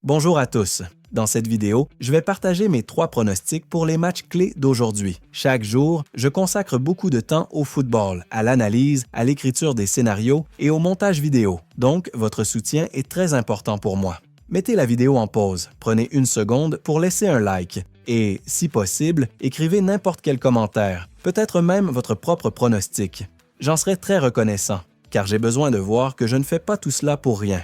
Bonjour à tous. Dans cette vidéo, je vais partager mes 3 pronostics pour les matchs clés d'aujourd'hui. Chaque jour, je consacre beaucoup de temps au football, à l'analyse, à l'écriture des scénarios et au montage vidéo. Donc, votre soutien est très important pour moi. Mettez la vidéo en pause, prenez une seconde pour laisser un like et, si possible, écrivez n'importe quel commentaire, peut-être même votre propre pronostic. J'en serai très reconnaissant, car j'ai besoin de voir que je ne fais pas tout cela pour rien.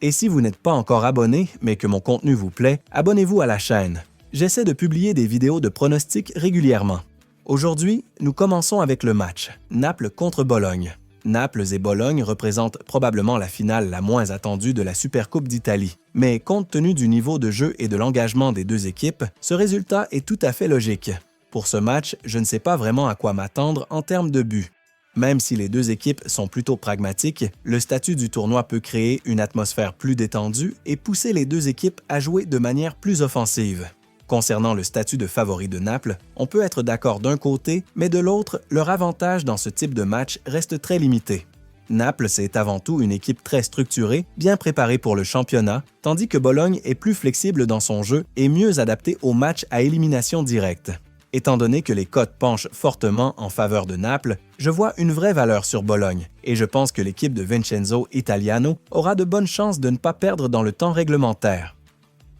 Et si vous n'êtes pas encore abonné, mais que mon contenu vous plaît, abonnez-vous à la chaîne. J'essaie de publier des vidéos de pronostics régulièrement. Aujourd'hui, nous commençons avec le match, Naples contre Bologne. Naples et Bologne représentent probablement la finale la moins attendue de la Supercoupe d'Italie. Mais compte tenu du niveau de jeu et de l'engagement des deux équipes, ce résultat est tout à fait logique. Pour ce match, je ne sais pas vraiment à quoi m'attendre en termes de buts. Même si les deux équipes sont plutôt pragmatiques, le statut du tournoi peut créer une atmosphère plus détendue et pousser les deux équipes à jouer de manière plus offensive. Concernant le statut de favori de Naples, on peut être d'accord d'un côté, mais de l'autre, leur avantage dans ce type de match reste très limité. Naples, c'est avant tout une équipe très structurée, bien préparée pour le championnat, tandis que Bologne est plus flexible dans son jeu et mieux adapté aux matchs à élimination directe. Étant donné que les cotes penchent fortement en faveur de Naples, je vois une vraie valeur sur Bologne et je pense que l'équipe de Vincenzo Italiano aura de bonnes chances de ne pas perdre dans le temps réglementaire.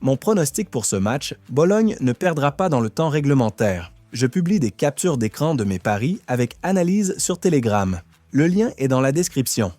Mon pronostic pour ce match, Bologne ne perdra pas dans le temps réglementaire. Je publie des captures d'écran de mes paris avec analyse sur Telegram. Le lien est dans la description.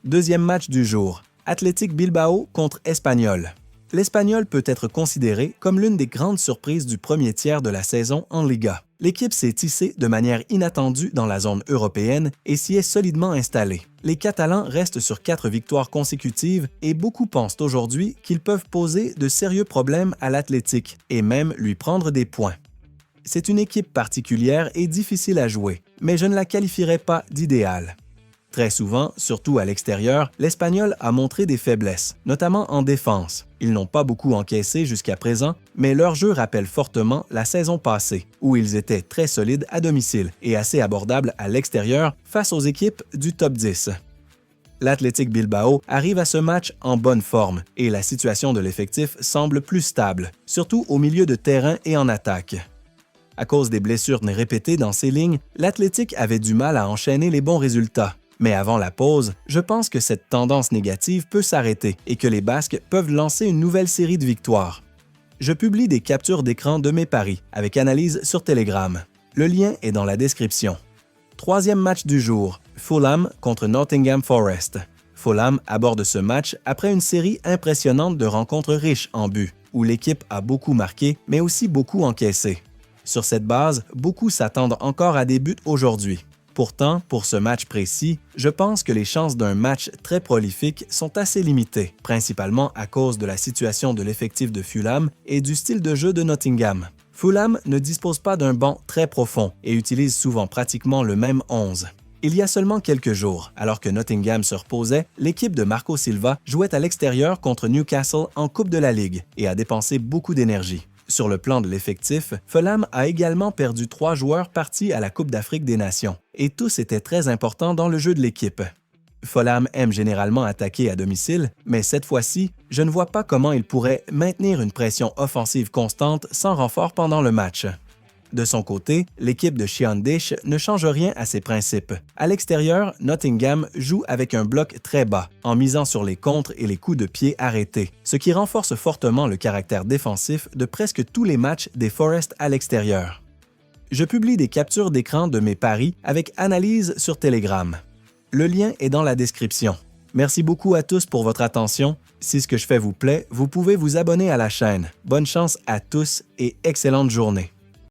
Deuxième match du jour, Athletic Bilbao contre Espanyol. L'Espagnol peut être considéré comme l'une des grandes surprises du premier tiers de la saison en Liga. L'équipe s'est tissée de manière inattendue dans la zone européenne et s'y est solidement installée. Les Catalans restent sur 4 victoires consécutives et beaucoup pensent aujourd'hui qu'ils peuvent poser de sérieux problèmes à l'Athletic et même lui prendre des points. C'est une équipe particulière et difficile à jouer, mais je ne la qualifierais pas d'idéale. Très souvent, surtout à l'extérieur, l'Espagnol a montré des faiblesses, notamment en défense. Ils n'ont pas beaucoup encaissé jusqu'à présent, mais leur jeu rappelle fortement la saison passée, où ils étaient très solides à domicile et assez abordables à l'extérieur face aux équipes du top 10. L'Athletic Bilbao arrive à ce match en bonne forme et la situation de l'effectif semble plus stable, surtout au milieu de terrain et en attaque. À cause des blessures répétées dans ces lignes, l'Athletic avait du mal à enchaîner les bons résultats. Mais avant la pause, je pense que cette tendance négative peut s'arrêter et que les Basques peuvent lancer une nouvelle série de victoires. Je publie des captures d'écran de mes paris avec analyse sur Telegram. Le lien est dans la description. Troisième match du jour, Fulham contre Nottingham Forest. Fulham aborde ce match après une série impressionnante de rencontres riches en buts, où l'équipe a beaucoup marqué mais aussi beaucoup encaissé. Sur cette base, beaucoup s'attendent encore à des buts aujourd'hui. Pourtant, pour ce match précis, je pense que les chances d'un match très prolifique sont assez limitées, principalement à cause de la situation de l'effectif de Fulham et du style de jeu de Nottingham. Fulham ne dispose pas d'un banc très profond et utilise souvent pratiquement le même 11. Il y a seulement quelques jours, alors que Nottingham se reposait, l'équipe de Marco Silva jouait à l'extérieur contre Newcastle en Coupe de la Ligue et a dépensé beaucoup d'énergie. Sur le plan de l'effectif, Fulham a également perdu 3 joueurs partis à la Coupe d'Afrique des Nations, et tous étaient très importants dans le jeu de l'équipe. Fulham aime généralement attaquer à domicile, mais cette fois-ci, je ne vois pas comment il pourrait maintenir une pression offensive constante sans renfort pendant le match. De son côté, l'équipe de Sean Dyche ne change rien à ses principes. À l'extérieur, Nottingham joue avec un bloc très bas, en misant sur les contres et les coups de pied arrêtés, ce qui renforce fortement le caractère défensif de presque tous les matchs des Forest à l'extérieur. Je publie des captures d'écran de mes paris avec analyse sur Telegram. Le lien est dans la description. Merci beaucoup à tous pour votre attention. Si ce que je fais vous plaît, vous pouvez vous abonner à la chaîne. Bonne chance à tous et excellente journée.